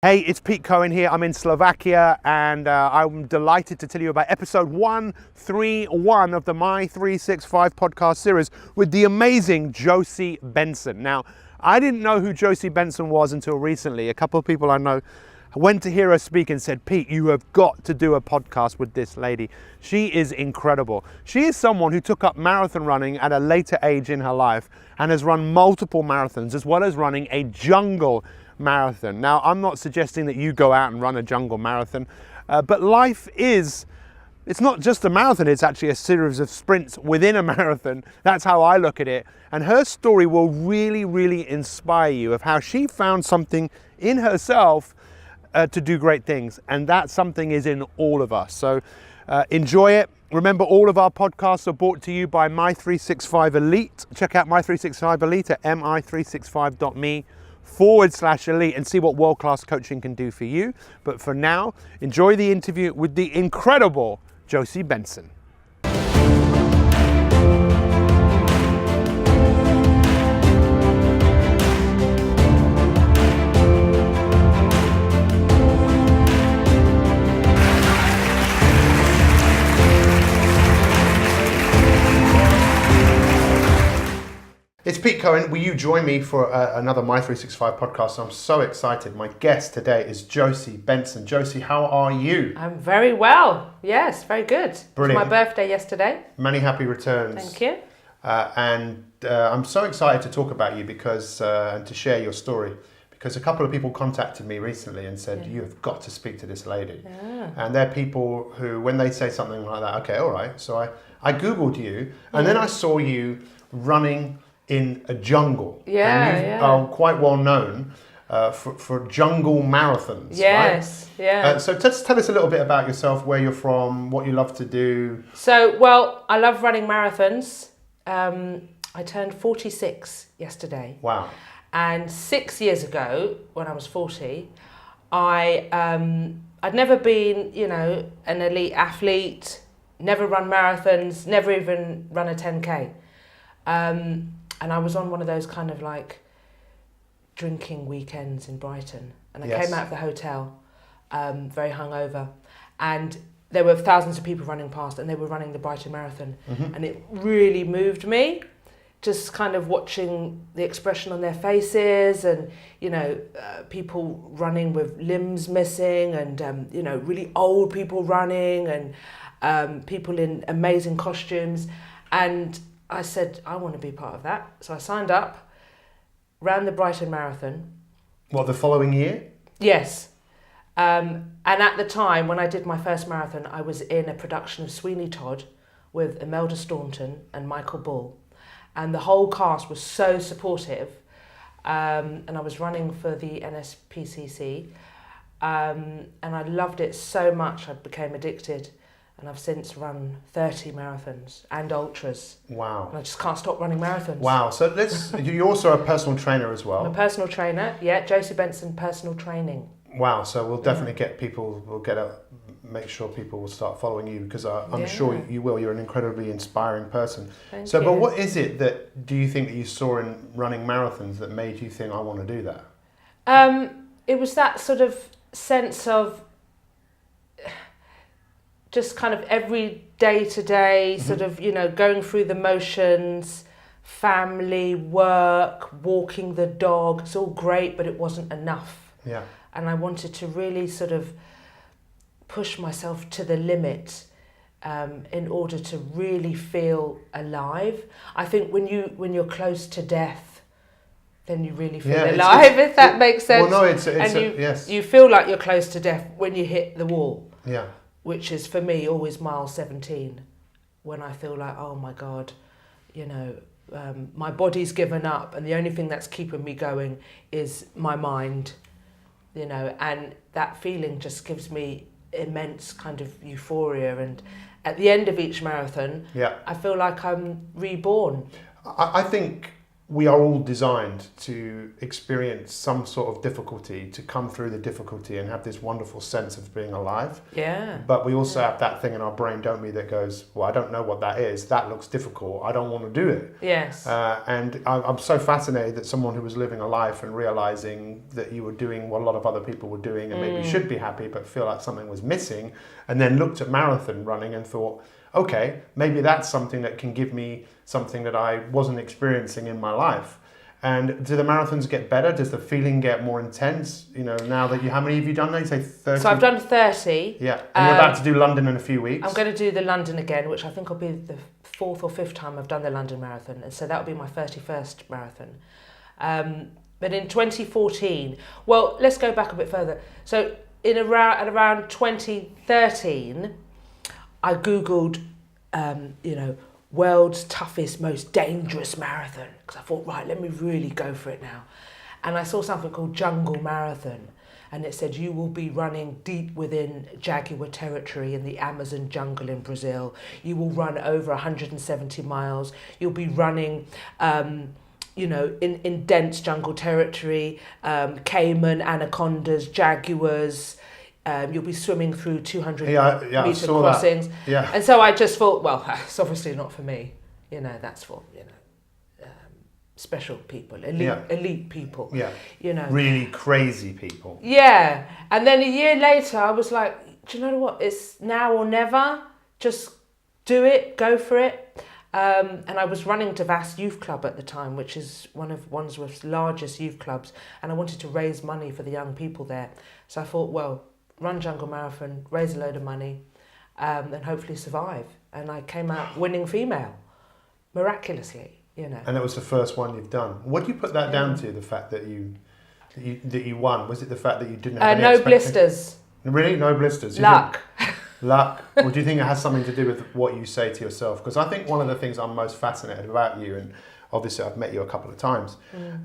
Hey, it's Pete Cohen here. I'm in Slovakia and I'm delighted to tell you about episode 131 of the Mi365 podcast series with the amazing Josie Benson. Now, I didn't know who Josie Benson was until recently. A couple of people I know went to hear her speak and said, Pete, you have got to do a podcast with this lady. She is incredible. She is someone who took up marathon running at a later age in her life and has run multiple marathons as well as running a jungle marathon. Now, I'm not suggesting that you go out and run a jungle marathon, but life is, it's not just a marathon, it's actually a series of sprints within a marathon. That's how I look at it. And her story will really inspire you of how she found something in herself to do great things. And that something is in all of us. So enjoy it. Remember, all of our podcasts are brought to you by Mi365 Elite. Check out Mi365 Elite at mi365.me/elite and see what world-class coaching can do for you. But for now, enjoy the interview with the incredible Josie Benson. It's Pete Cohen. Will you join me for another Mi365 podcast? I'm so excited. My guest today is Josie Benson. Josie, how are you? I'm very well. Yes, very good. Brilliant. It was my birthday yesterday. Many happy returns. Thank you. I'm so excited to talk about you because and to share your story, because a couple of people contacted me recently and said, you have got to speak to this lady. Yeah. And they're people who, when they say something like that, okay, all right. So I Googled you and then I saw you running in a jungle. And you are quite well known for jungle marathons. Yes, right? yeah. So just tell us a little bit about yourself, where you're from, what you love to do. So, well, I love running marathons. I turned 46 yesterday. Wow. And 6 years ago, when I was 40, I'd never been, an elite athlete, never run marathons, never even run a 10K. And I was on one of those kind of like drinking weekends in Brighton. And I came out of the hotel very hungover. And there were thousands of people running past and they were running the Brighton Marathon. Mm-hmm. And it really moved me, just kind of watching the expression on their faces and, people running with limbs missing and, really old people running and people in amazing costumes. And I said, I want to be part of that. So I signed up, ran the Brighton Marathon. What, the following year? Yes. And at the time, when I did my first marathon, I was in a production of Sweeney Todd with Imelda Staunton and Michael Bull. And the whole cast was so supportive. And I was running for the NSPCC. And I loved it so much, I became addicted. And I've since run 30 marathons and ultras. Wow. And I just can't stop running marathons. Wow. So you're also a personal trainer as well. I'm a personal trainer. Yeah, Josie Benson Personal Training. Wow. So we'll definitely make sure people will start following you, because I'm sure you will. You're an incredibly inspiring person. Thank you. But what is it do you think that you saw in running marathons that made you think, I want to do that? It was that sort of sense of just kind of every day-to-day sort of, going through the motions, family, work, walking the dog. It's all great, but it wasn't enough. Yeah. And I wanted to really sort of push myself to the limit in order to really feel alive. I think when you're close to death, then you really feel alive, if that makes sense. Well, no, you feel like you're close to death when you hit the wall. Yeah. Which is for me always mile 17, when I feel like, oh my God, my body's given up and the only thing that's keeping me going is my mind, and that feeling just gives me immense kind of euphoria. And at the end of each marathon, I feel like I'm reborn. I think we are all designed to experience some sort of difficulty, to come through the difficulty and have this wonderful sense of being alive. Yeah. But we also have that thing in our brain, don't we, that goes, well, I don't know what that is. That looks difficult. I don't want to do it. Yes. And I'm so fascinated that someone who was living a life and realizing that you were doing what a lot of other people were doing and maybe should be happy, but feel like something was missing, and then looked at marathon running and thought, okay, maybe that's something that can give me something that I wasn't experiencing in my life. And do the marathons get better? Does the feeling get more intense? You know, now that how many have you done now? You say 30? So I've done 30. Yeah, and you're about to do London in a few weeks. I'm going to do the London again, which I think will be the 4th or 5th time I've done the London Marathon. And so that'll be my 31st marathon. But in 2014, well, let's go back a bit further. So at around 2013, I Googled, world's toughest, most dangerous marathon, because I thought, right, let me really go for it now. And I saw something called Jungle Marathon, and it said you will be running deep within jaguar territory in the Amazon jungle in Brazil. You will run over 170 miles. You'll be running, in dense jungle territory, caiman, anacondas, jaguars. You'll be swimming through 200 metre crossings. Yeah. And so I just thought, well, it's obviously not for me. That's for, special people, elite people. Yeah. Really crazy people. Yeah. And then a year later, I was like, do you know what? It's now or never. Just do it, go for it. And I was running Davas Youth Club at the time, which is one of Wandsworth's largest youth clubs. And I wanted to raise money for the young people there. So I thought, well, run Jungle Marathon, raise a load of money, and hopefully survive. And I came out winning female, miraculously, And it was the first one you've done. What do you put that down to, the fact that you won? Was it the fact that you didn't have any no blisters. Really? No blisters? Luck. Luck? Or do you think it has something to do with what you say to yourself? Because I think one of the things I'm most fascinated about you, and obviously I've met you a couple of times,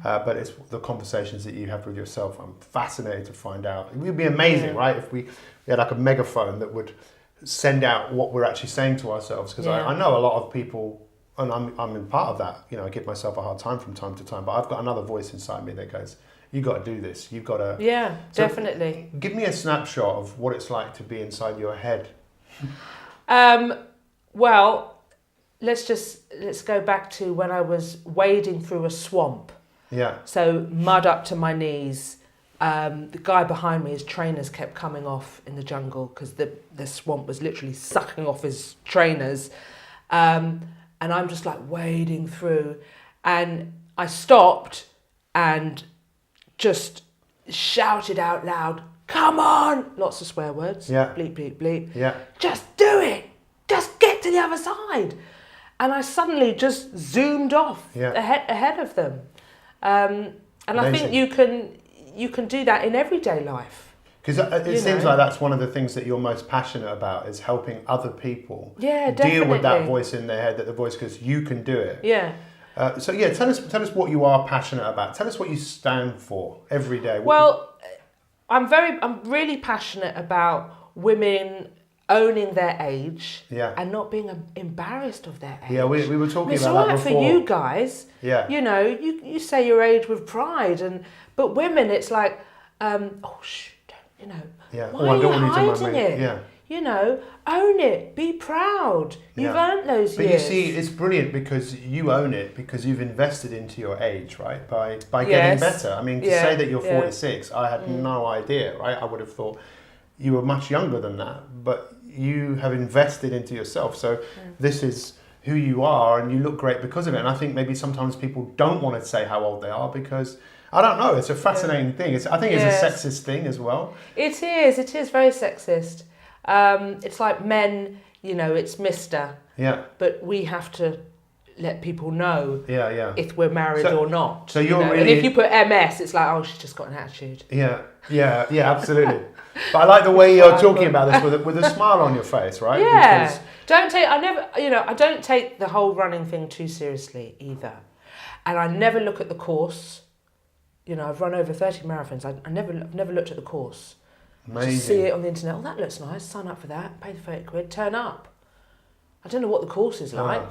but it's the conversations that you have with yourself. I'm fascinated to find out. It would be amazing, right, if we had like a megaphone that would send out what we're actually saying to ourselves. Because I know a lot of people, and I'm in part of that, I give myself a hard time from time to time, but I've got another voice inside me that goes, you got to do this, you've got to... Yeah, so definitely. Give me a snapshot of what it's like to be inside your head. Well... Let's go back to when I was wading through a swamp. Yeah. So mud up to my knees. The guy behind me, his trainers kept coming off in the jungle because the swamp was literally sucking off his trainers. And I'm just like wading through. And I stopped and just shouted out loud, "Come on!" Lots of swear words. Yeah. Bleep, bleep, bleep. Yeah. Just do it! Just get to the other side! And I suddenly just zoomed off ahead of them. And I think you can do that in everyday life. Because it seems like that's one of the things that you're most passionate about, is helping other people deal with that voice in their head, that the voice goes, you can do it. Yeah. Tell us what you are passionate about. Tell us what you stand for every day. Well, I'm really passionate about women owning their age and not being embarrassed of their age. Yeah, we were talking about that before. It's all right for you guys. Yeah. You say your age with pride, but women, it's like, Yeah. Why are you hiding it? Yeah. Own it. Be proud. You've earned those years. But you see, it's brilliant because you own it, because you've invested into your age, right? By getting better. I mean, to say that you're 46, I had no idea, right? I would have thought you were much younger than that, but you have invested into yourself. So this is who you are, and you look great because of it. And I think maybe sometimes people don't want to say how old they are because, I don't know, it's a fascinating thing. I think it's a sexist thing as well. It is very sexist. It's like men, it's Mr. Yeah. But we have to let people know if we're married or not. So you're really... And if you put MS, it's like, oh, she's just got an attitude. Yeah, absolutely. But I like the way you're talking about this with a smile on your face, right? Yeah. Because... I don't take the whole running thing too seriously either. And I never look at the course. I've run over 30 marathons. I've never looked at the course. Amazing. I just see it on the internet. Oh, that looks nice. Sign up for that. Pay the £30, turn up. I don't know what the course is like.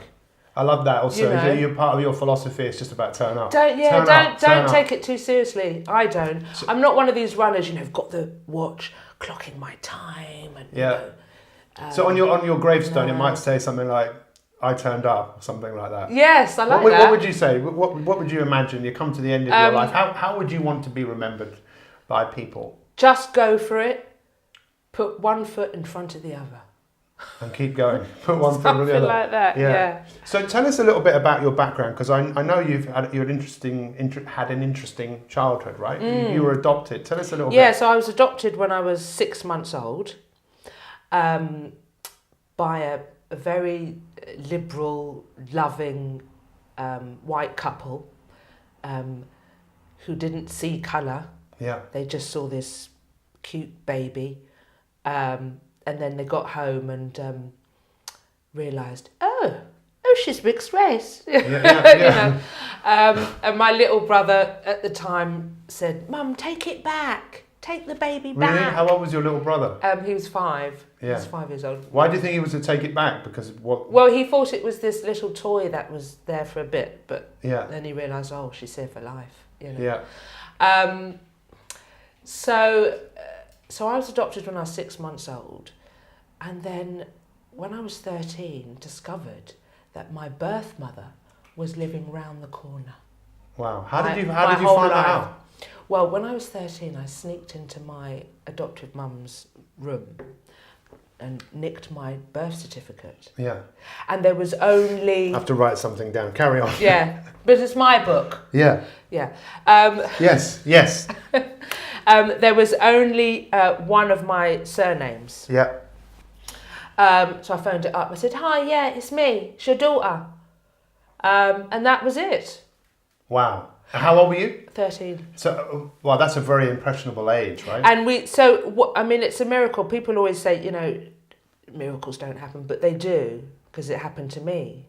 I love that also. You know? You're part of your philosophy, it's just about turn up. Don't take it too seriously. I don't. I'm not one of these runners, who've got the watch clocking my time and so on your gravestone it might say something like, I turned up, or something like that. Yes, I like that. What would you say? What would you imagine? You come to the end of your life. How would you want to be remembered by people? Just go for it. Put one foot in front of the other. And keep going. Put one foot in the other. Something like that. Yeah. So tell us a little bit about your background, because I know you've had an interesting childhood, right? You were adopted. Tell us a little bit. Yeah. So I was adopted when I was 6 months old, by a very liberal, loving white couple who didn't see colour. Yeah. They just saw this cute baby, and then they got home and realised, oh, she's mixed race. Yeah. You know? And my little brother at the time said, Mum, take it back. Take the baby back. Really? How old was your little brother? He was 5. Yeah. He was 5 years old. Why do you think he was to take it back? Because of what? Well, he thought it was this little toy that was there for a bit, but Yeah. then he realised, oh, she's here for life. You know? Yeah. So I was adopted when I was 6 months old, and then when I was 13, discovered that my birth mother was living round the corner. Wow. How did you whole find that life. out? Well, when I was 13, I sneaked into my adoptive mum's room and nicked my birth certificate. Yeah. And there was only... I have to write something down. Carry on. Yeah, but it's my book. Yeah. Yeah. Yes. There was only one of my surnames. Yeah. So I phoned it up. I said, hi, yeah, it's me. It's your daughter. And that was it. Wow. How old were you? 13. So, well, that's a very impressionable age, right? And it's a miracle. People always say, you know, miracles don't happen, but they do, because it happened to me.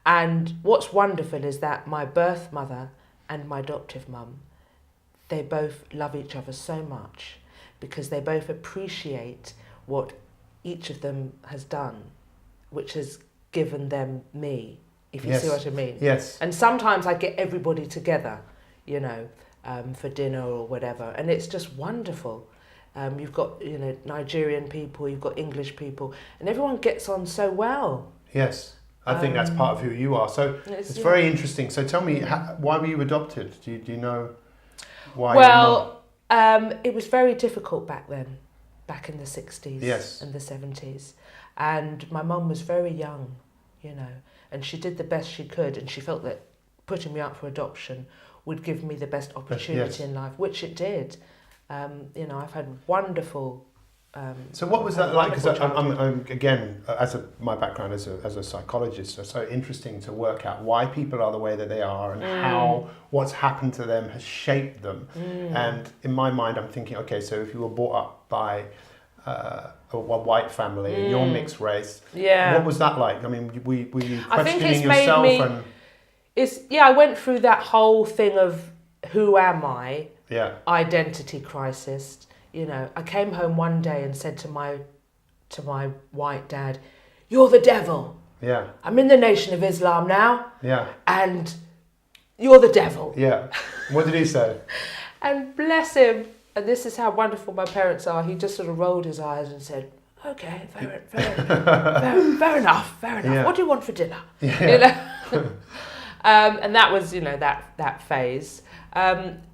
And what's wonderful is that my birth mother and my adoptive mum, they both love each other so much, because they both appreciate what each of them has done, which has given them me. If you see what I mean. Yes. And sometimes I get everybody together, you know, for dinner or whatever, and it's just wonderful. You've got, you know, Nigerian people, you've got English people, and everyone gets on so well. Yes. I think that's part of who you are. So it's very interesting. So tell me, why were you adopted? Do you know why? Well, it was very difficult back then, back in the 60s and the 70s. And my mum was very young, you know, and she did the best she could, and she felt that putting me up for adoption would give me the best opportunity in life, which it did. You know, I've had wonderful... so what was that like? Because I'm again, my background as a psychologist, so interesting to work out why people are the way that they are and how what's happened to them has shaped them. And in my mind, I'm thinking, okay, so if you were brought up by a white family and you're mixed race, what was that like? I mean, were you questioning yourself? I went through that whole thing of who am I? Yeah. Identity crisis. You know, I came home one day and said to my white dad, "You're the devil. Yeah. I'm in the Nation of Islam now. Yeah. And you're the devil." Yeah. What did he say? And bless him, and this is how wonderful my parents are, he just sort of rolled his eyes and said, "Okay, fair enough. Yeah. What do you want for dinner?" Yeah. You know? And that was, you know, that phase.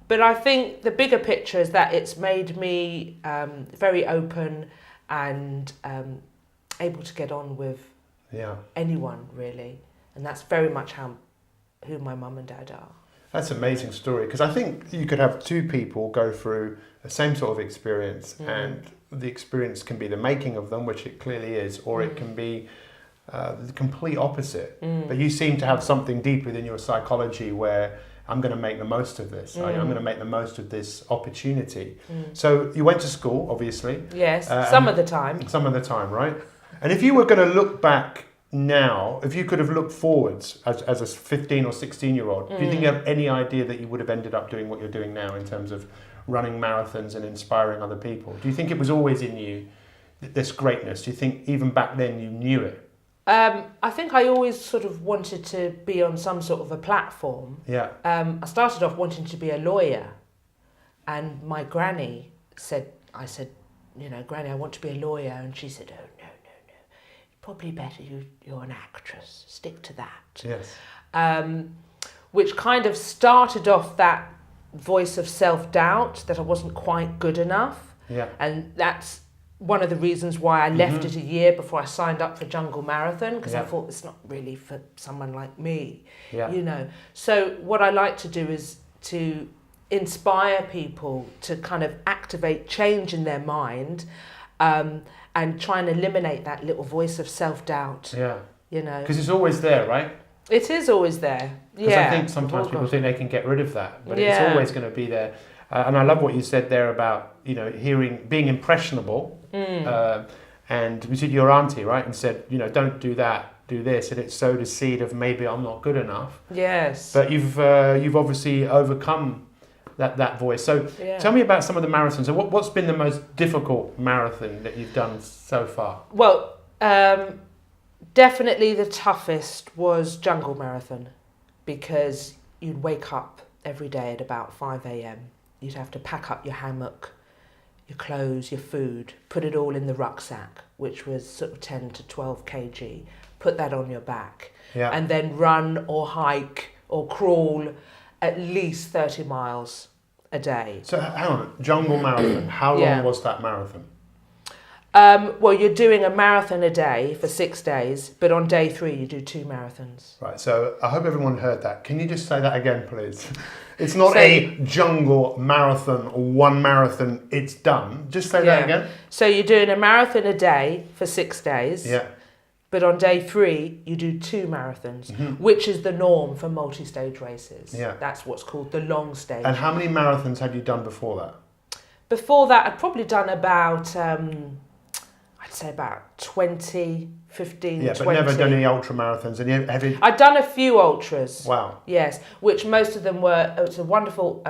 But I think the bigger picture is that it's made me very open and able to get on with anyone, really. And that's very much who my mum and dad are. That's an amazing story, because I think you could have two people go through the same sort of experience, and the experience can be the making of them, which it clearly is, or it can be the complete opposite. But you seem to have something deep within your psychology where I'm going to make the most of this. I'm going to make the most of this opportunity. So you went to school, obviously. Yes, some of the time. Some of the time, right? And if you were going to look back now, if you could have looked forwards as a 15 or 16-year-old, do you think you have any idea that you would have ended up doing what you're doing now in terms of running marathons and inspiring other people? Do you think it was always in you, this greatness? Do you think even back then you knew it? I think I always sort of wanted to be on some sort of a platform. Yeah. I started off wanting to be a lawyer, and my granny said, Granny, I want to be a lawyer, and she said, oh, no, probably better you're an actress, stick to that. Yes. Which kind of started off that voice of self-doubt that I wasn't quite good enough. Yeah. And that's one of the reasons why I left it a year before I signed up for Jungle Marathon, because I thought it's not really for someone like me, So what I like to do is to inspire people to kind of activate change in their mind, and try and eliminate that little voice of self-doubt. Yeah. Because it's always there, right? It is always there. Because I think sometimes people think they can get rid of that, but it's always going to be there. And I love what you said there about, being impressionable. And we said your auntie, right? And said, don't do that, do this. And it sowed a seed of maybe I'm not good enough. Yes. But you've obviously overcome that voice. So tell me about some of the marathons. So what's been the most difficult marathon that you've done so far? Well, definitely the toughest was Jungle Marathon, because you'd wake up every day at about 5 a.m. You'd have to pack up your hammock, your clothes, your food, put it all in the rucksack, which was sort of 10 to 12 kg, put that on your back, and then run or hike or crawl at least 30 miles a day. So hang on, Jungle Marathon, how long was that marathon? Well, you're doing a marathon a day for 6 days, but on day 3 you do 2 marathons. Right, so I hope everyone heard that. Can you just say that again, please? It's not a jungle marathon or one marathon, it's done. Just say that again. So you're doing a marathon a day for 6 days. Yeah. But on day 3, you do 2 marathons, which is the norm for multi-stage races. Yeah. That's what's called the long stage. And how many marathons had you done before that? Before that, I'd probably done about, I'd say about 20, 15, 20. But never done any ultra marathons. And I'd done a few ultras. Wow. Yes, which most of them were, it's a wonderful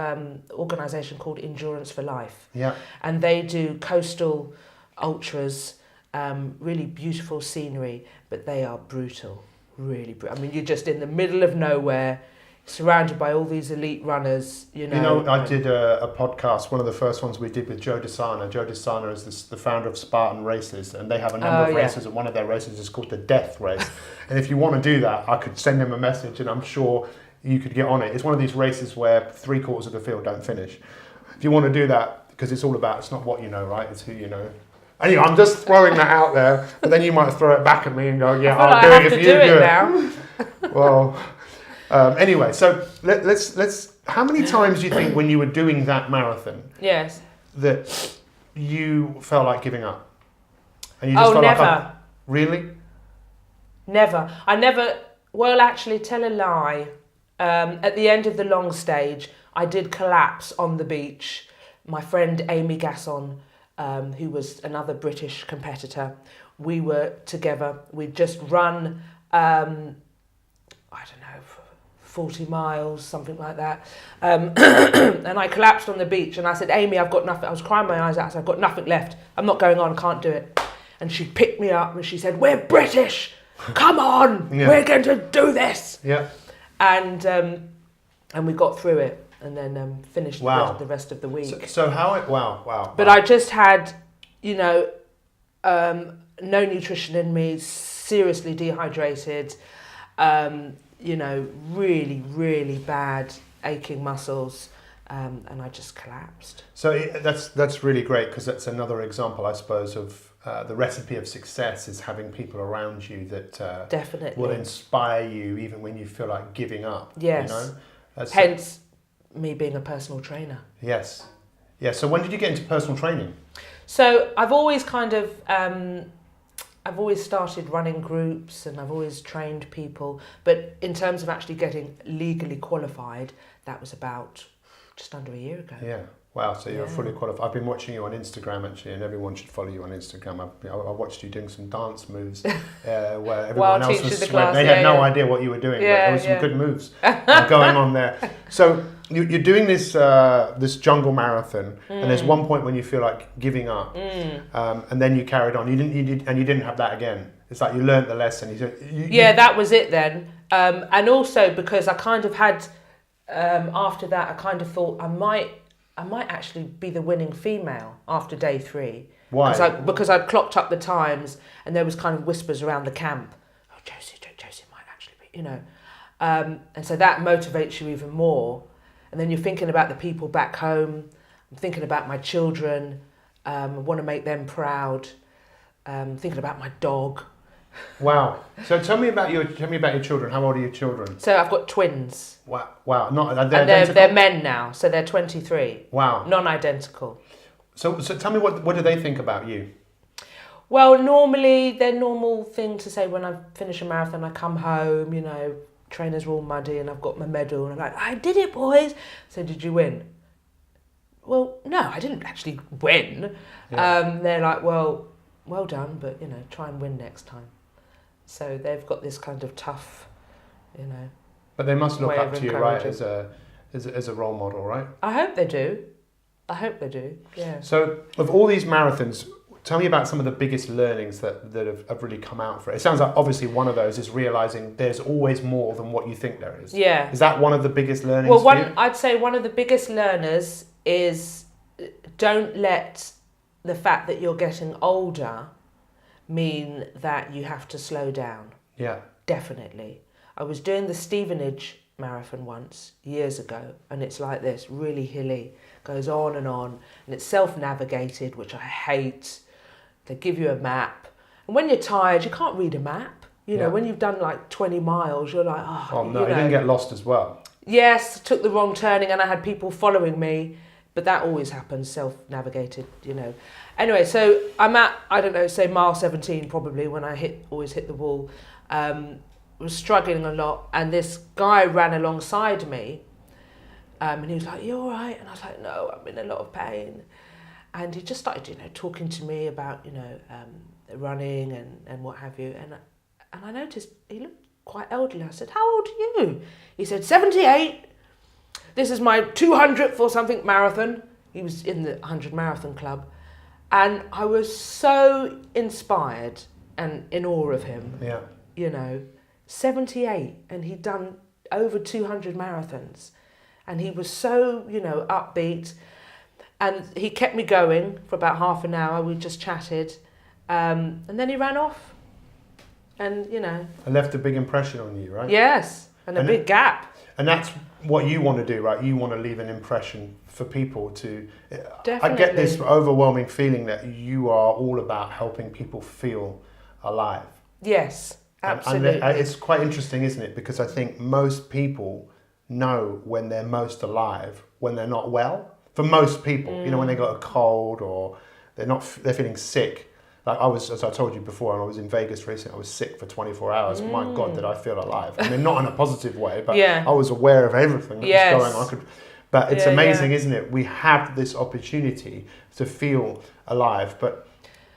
organisation called Endurance for Life. Yeah. And they do coastal ultras, really beautiful scenery, but they are brutal, really brutal. I mean, you're just in the middle of nowhere, surrounded by all these elite runners, I did a podcast, one of the first ones we did with Joe DeSana. Joe DeSana is the founder of Spartan Races, and they have a number of races, and one of their races is called the Death Race. And if you want to do that, I could send him a message, and I'm sure you could get on it. It's one of these races where 3/4 of the field don't finish. If you want to do that, because it's all about, it's not what you know, right? It's who you know. Anyway, I'm just throwing that out there, but then you might throw it back at me and go, I'll do it if you do it now. Well, anyway, so let's. How many times do you think when you were doing that marathon, that you felt like giving up? And you just felt never. Like, really? Never. I never. Well, actually, tell a lie. At the end of the long stage, I did collapse on the beach. My friend Amy Gasson, who was another British competitor, we were together. We'd just run, 40 miles, something like that. And I collapsed on the beach and I said, Amy, I've got nothing. I was crying my eyes out. I said, I've got nothing left. I'm not going on, can't do it. And she picked me up and she said, we're British. Come on, we're going to do this. Yeah. And we got through it. And then finished the rest of the week. So how it... Wow. But I just had, no nutrition in me, seriously dehydrated, really, really bad aching muscles, and I just collapsed. So that's really great, because that's another example, I suppose, of the recipe of success is having people around you that definitely will inspire you even when you feel like giving up. Yes. Hence me being a personal trainer. Yes. Yeah. So when did you get into personal training? So I've always I've always started running groups and I've always trained people, but in terms of actually getting legally qualified, that was about just under a year ago. Yeah. Wow. So you're fully qualified. I've been watching you on Instagram actually, and everyone should follow you on Instagram. I watched you doing some dance moves where everyone else was sweating. They had no idea what you were doing, but there were some good moves going on there. So you're doing this jungle marathon, and there's one point when you feel like giving up, and then you carried on. You didn't have that again. It's like you learnt the lesson. That was it then. And also because I kind of had, after that, I kind of thought I might actually be the winning female after day 3. Why? Because I'd clocked up the times, and there was kind of whispers around the camp. Oh, Josie might actually be, and so that motivates you even more. And then you're thinking about the people back home. I'm thinking about my children. I want to make them proud. Thinking about my dog. Wow. So tell me about your children. How old are your children? So I've got twins. Wow. Not and they're men now, so they're 23. Wow. Non-identical. So tell me, what do they think about you? Well, normally their normal thing to say when I finish a marathon, I come home, trainers are all muddy and I've got my medal and I'm like, I did it, boys. So did you win? Well, no, I didn't actually win. Yeah. They're like, well done, but try and win next time. So they've got this kind of tough, But they must look up to you, right, as a role model, right? I hope they do. Yeah. So of all these marathons, tell me about some of the biggest learnings that have really come out for it. It sounds like obviously one of those is realising there's always more than what you think there is. Yeah. Is that one of the biggest learnings for you? I'd say one of the biggest learners is don't let the fact that you're getting older mean that you have to slow down. Yeah. Definitely. I was doing the Stevenage marathon once, years ago, and it's like this, really hilly, goes on, and it's self-navigated, which I hate. They give you a map. And when you're tired, you can't read a map. When you've done like 20 miles, you're like, oh no, you didn't get lost as well. Yes, took the wrong turning and I had people following me, but that always happens, self-navigated, Anyway, so I'm at, I don't know, say mile 17 probably, when I always hit the wall. Was struggling a lot, and this guy ran alongside me, and he was like, "You all right?" And I was like, "No, I'm in a lot of pain." And he just started, talking to me about, running and what have you. And I noticed he looked quite elderly. I said, "How old are you?" He said, 78. This is my 200th or something marathon. He was in the 100 marathon club, and I was so inspired and in awe of him. Yeah. 78, and he'd done over 200 marathons, and he was so upbeat, and he kept me going for about half an hour. We just chatted, and then he ran off, and It left a big impression on you, right? Yes, and a big gap. And that's what you want to do, right? You want to leave an impression for people to... Definitely. I get this overwhelming feeling that you are all about helping people feel alive. Yes. Absolutely. And it's quite interesting, isn't it? Because I think most people know when they're most alive, when they're not well. For most people, when they got a cold or they're feeling sick. Like I was, as I told you before, and I was in Vegas recently, I was sick for 24 hours. My God, did I feel alive. I mean, not in a positive way, but I was aware of everything that was going on. But it's amazing, isn't it? We have this opportunity to feel alive, but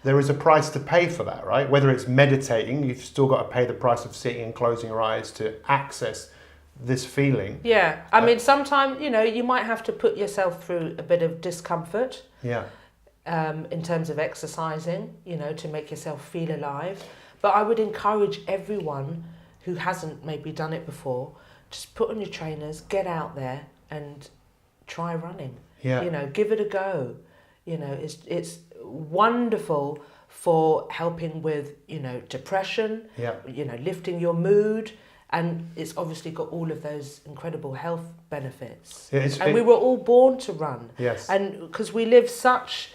there is a price to pay for that, right? Whether it's meditating, you've still got to pay the price of sitting and closing your eyes to access this feeling. Yeah, I mean, sometimes, you might have to put yourself through a bit of discomfort. Yeah. In terms of exercising, to make yourself feel alive. But I would encourage everyone who hasn't maybe done it before, just put on your trainers, get out there and try running. Yeah. Give it a go. It's wonderful for helping with, depression, lifting your mood. And it's obviously got all of those incredible health benefits. Yeah, we were all born to run. Yes. And because we live such,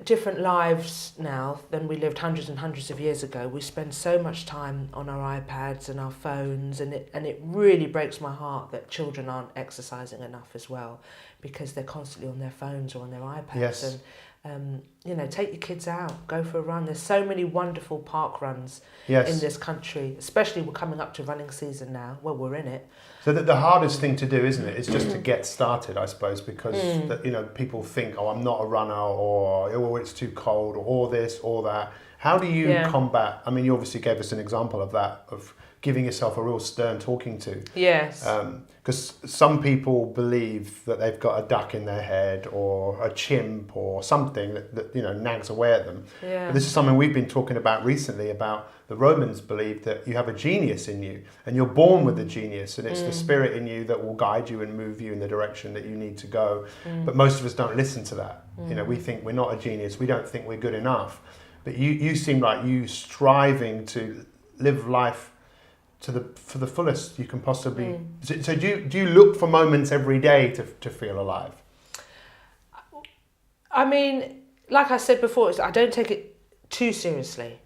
different lives now than we lived hundreds and hundreds of years ago. We spend so much time on our iPads and our phones, and it really breaks my heart that children aren't exercising enough as well, because they're constantly on their phones or on their iPads. Yes. And take your kids out, go for a run. There's so many wonderful park runs Yes. in this country, especially we're coming up to running season now. Well, we're in it. So the hardest thing to do, isn't it, is just to get started, I suppose, because people think, oh, I'm not a runner, or oh, it's too cold, or this, or that. How do you combat? I mean, you obviously gave us an example of that, of giving yourself a real stern talking to. Yes. Because some people believe that they've got a duck in their head or a chimp or something that nags away at them. Yeah. But this is something we've been talking about recently, about the Romans believed that you have a genius in you and you're born with a genius, and it's the spirit in you that will guide you and move you in the direction that you need to go. But most of us don't listen to that. We think we're not a genius. We don't think we're good enough. But you seem like you striving to live life for the fullest you can possibly. So do you look for moments every day to feel alive? I mean, like I said before, I don't take it too seriously.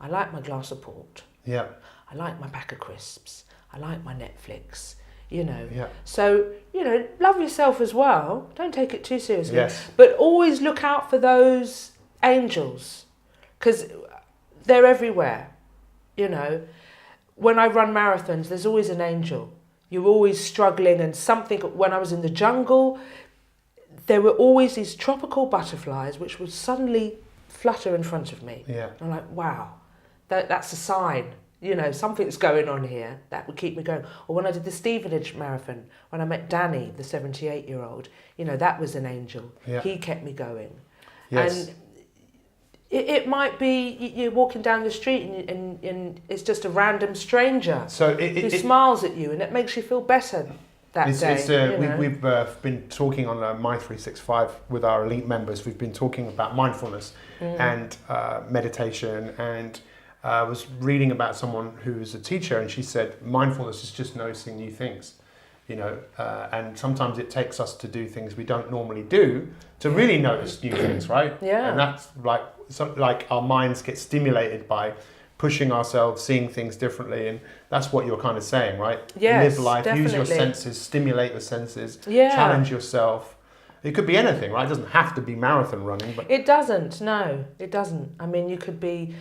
I like my glass of port. Yeah. I like my pack of crisps. I like my Netflix. Yeah. So, love yourself as well. Don't take it too seriously. Yes. But always look out for those angels, because they're everywhere. When I run marathons, there's always an angel. You're always struggling, and something. When I was in the jungle, there were always these tropical butterflies which would suddenly flutter in front of me. Yeah. I'm like, wow, that's a sign. Something's going on here that would keep me going. Or when I did the Stevenage Marathon, when I met Danny, the 78-year-old, that was an angel. Yeah. He kept me going. Yes. And it might be you're walking down the street and it's just a random stranger who smiles at you, and it makes you feel better that day. We've been talking on Mi365 with our elite members. We've been talking about mindfulness and meditation, and I was reading about someone who is a teacher, and she said mindfulness is just noticing new things. And sometimes it takes us to do things we don't normally do to really notice new things, right? Yeah. And that's like our minds get stimulated by pushing ourselves, seeing things differently, and that's what you're kind of saying, right? Yes, live life, definitely. use your senses, stimulate your senses, Yeah. challenge yourself. It could be anything, right? It doesn't have to be marathon running, but It doesn't. No, it doesn't. I mean, you could be.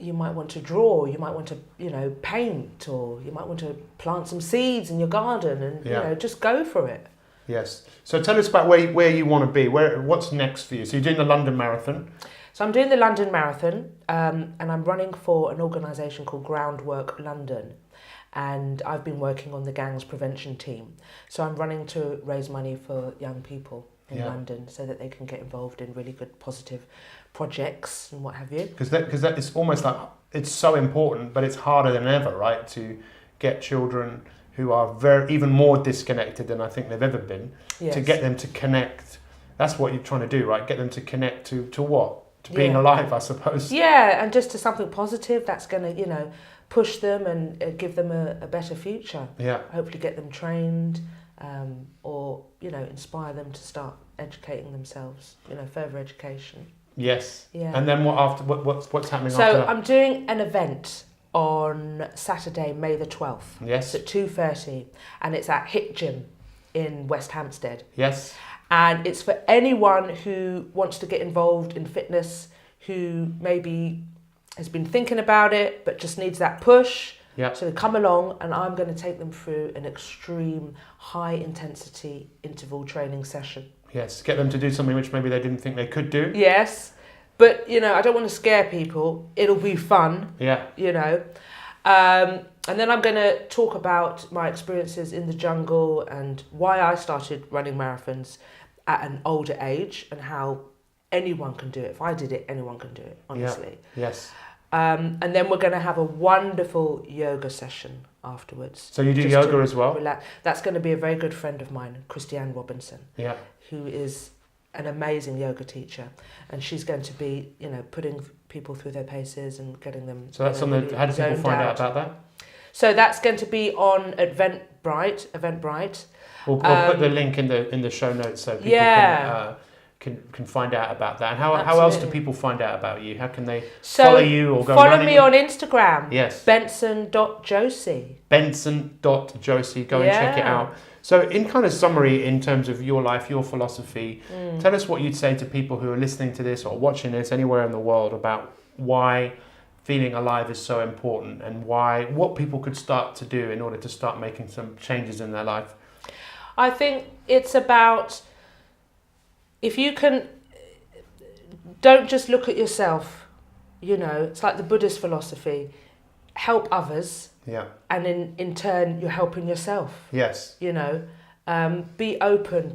You might want to draw, you might want to, paint, or you might want to plant some seeds in your garden, and, just go for it. Yes. So tell us about where you want to be. What's next for you? So you're doing the London Marathon. So I'm doing the London Marathon, and I'm running for an organisation called Groundwork London. And I've been working on the gangs prevention team. So I'm running to raise money for young people in London so that they can get involved in really good, positive projects and what have you. Because that is almost like, it's so important, but it's harder than ever, right? To get children who are even more disconnected than I think they've ever been, to get them to connect. That's what you're trying to do, right? Get them to connect to what? To being alive, I suppose. Yeah, and just to something positive that's going to, push them and give them a better future. Yeah. Hopefully get them trained, or, inspire them to start educating themselves, further education. Yes. Yeah. And then what's happening after that? So I'm doing an event on Saturday, May the 12th. Yes. It's at 2:30, and it's at HIT Gym in West Hampstead. Yes. And it's for anyone who wants to get involved in fitness, who maybe has been thinking about it but just needs that push. Yeah. So they come along, and I'm going to take them through an extreme high intensity interval training session. Yes, get them to do something which maybe they didn't think they could do. Yes, but I don't want to scare people. It'll be fun. Yeah. And then I'm going to talk about my experiences in the jungle and why I started running marathons at an older age, and how anyone can do it. If I did it, anyone can do it, honestly. Yeah. Yes. And then we're going to have a wonderful yoga session afterwards. So you do yoga as well? Relax. That's going to be a very good friend of mine, Christiane Robinson, who is an amazing yoga teacher, and she's going to be, putting people through their paces and getting them. So that's really how do people find out about that? So that's going to be on Eventbrite. We'll put the link in the show notes so people can find out about that. And how else do people find out about you? How can they follow you or go follow running? me on Instagram. Yes. Benson.Josie. Benson.Josie. Go and check it out. So in kind of summary, in terms of your life, your philosophy, tell us what you'd say to people who are listening to this or watching this anywhere in the world about why feeling alive is so important, and what people could start to do in order to start making some changes in their life. I think it's about, if you can, don't just look at yourself, it's like the Buddhist philosophy, help others, and in turn you're helping yourself. Yes. Be open,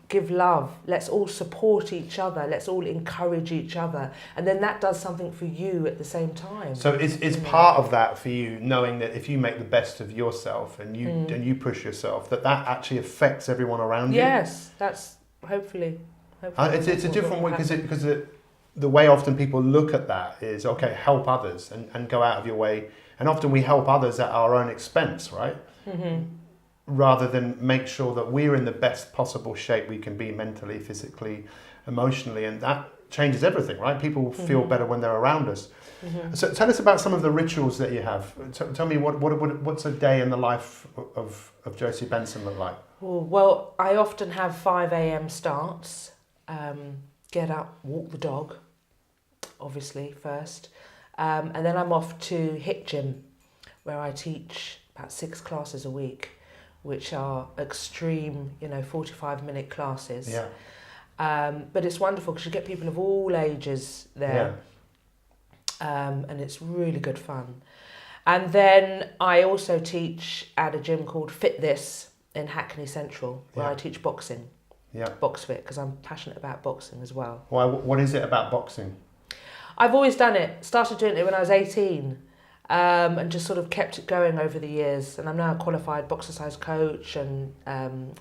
give love. Let's all support each other. Let's all encourage each other, and then that does something for you at the same time. So it's part of that for you, knowing that if you make the best of yourself and you push yourself, that actually affects everyone around you. Yes, that's hopefully. It's a different way because the way often people look at that is, okay, help others and go out of your way, and often we help others at our own expense, right? Rather than make sure that we're in the best possible shape we can be mentally, physically, emotionally, and that changes everything, right? People feel better when they're around us. So tell us about some of the rituals that you have. Tell me what's a day in the life of Josie Benson look like? Well, I often have 5 a.m. starts. Get up, walk the dog, obviously first, and then I'm off to HIIT gym, where I teach about 6 classes a week, which are extreme, 45-minute classes. But it's wonderful because you get people of all ages there, and it's really good fun. And then I also teach at a gym called Fit This in Hackney Central, where I teach boxing. Box Fit, because I'm passionate about boxing as well. Why? What is it about boxing? I've always done it. Started doing it when I was 18. And just sort of kept it going over the years. And I'm now a qualified boxercise coach and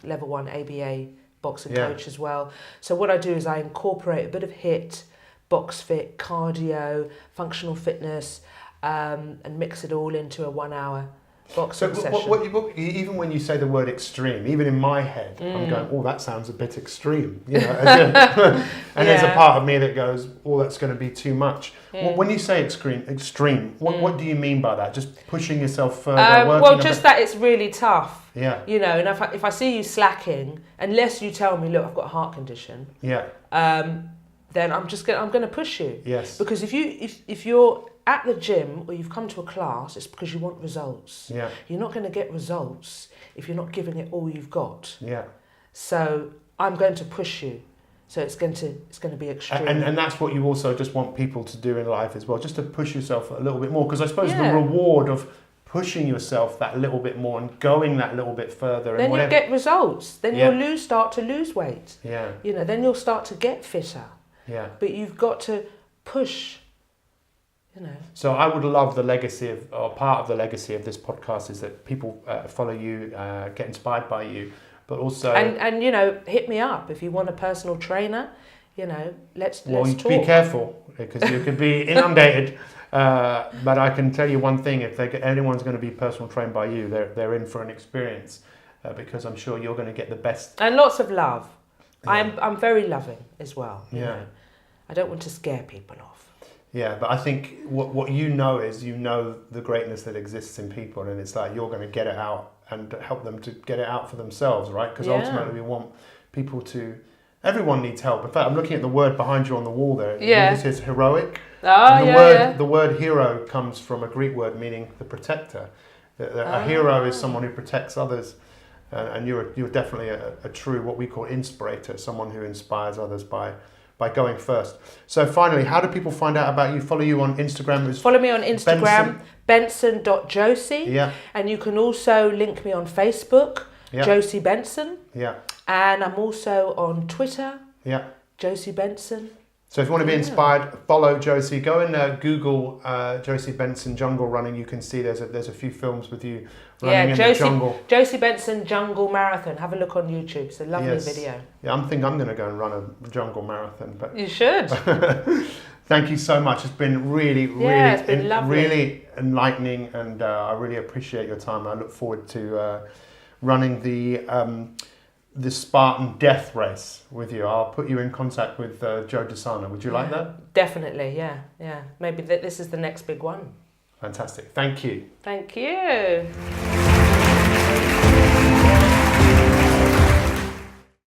level 1 ABA boxing coach as well. So what I do is I incorporate a bit of HIIT, box fit, cardio, functional fitness, and mix it all into a 1 hour boxing session. Even when you say the word extreme, even in my head, I'm going, oh, that sounds a bit extreme. And there's a part of me that goes, oh, that's going to be too much. Well, when you say extreme, what do you mean by that? Just pushing yourself further? That it's really tough. Yeah. And if I see you slacking, unless you tell me, look, I've got a heart condition. Yeah. Then I'm going to push you. Yes. Because if you're at the gym or you've come to a class, it's because you want results. Yeah. You're not going to get results if you're not giving it all you've got. Yeah. So I'm going to push you. So it's going to be extreme. And that's what you also just want people to do in life as well, just to push yourself a little bit more. Because I suppose the reward of pushing yourself that little bit more and going that little bit further. Then you'll get results. Then you'll start to lose weight. Yeah. Then you'll start to get fitter. Yeah. But you've got to push. So I would love the legacy or part of the legacy of this podcast is that people follow you, get inspired by you, but also and hit me up if you want a personal trainer. Let's talk. Be careful because you could be inundated. But I can tell you one thing: if anyone's going to be personal trained by you, they're in for an experience because I'm sure you're going to get the best and lots of love. Yeah. I'm very loving as well. I don't want to scare people off. Yeah, but I think what is the greatness that exists in people, and it's like you're going to get it out and help them to get it out for themselves, right? Because ultimately we want people to. Everyone needs help. In fact, I'm looking at the word behind you on the wall there. Yeah. It says heroic. The word hero comes from a Greek word meaning the protector. A hero is someone who protects others, and you're definitely a true what we call inspirator, someone who inspires others by going first. So finally, how do people find out about you? Follow you on Instagram? Follow me on Instagram, Benson.Josie. Yeah. And you can also link me on Facebook, Josie Benson. Yeah. And I'm also on Twitter, Josie Benson. So if you want to be inspired, follow Josie. Go and Google Josie Benson jungle running. You can see there's a few films with you running in the jungle. Josie Benson jungle marathon. Have a look on YouTube. It's a lovely video. Yeah, I'm going to go and run a jungle marathon. But you should. Thank you so much. It's been really enlightening, and I really appreciate your time. I look forward to running the Spartan death race with you. I'll put you in contact with Joe DeSana. Would you like that? Definitely, yeah. Maybe this is the next big one. Fantastic. Thank you. Thank you.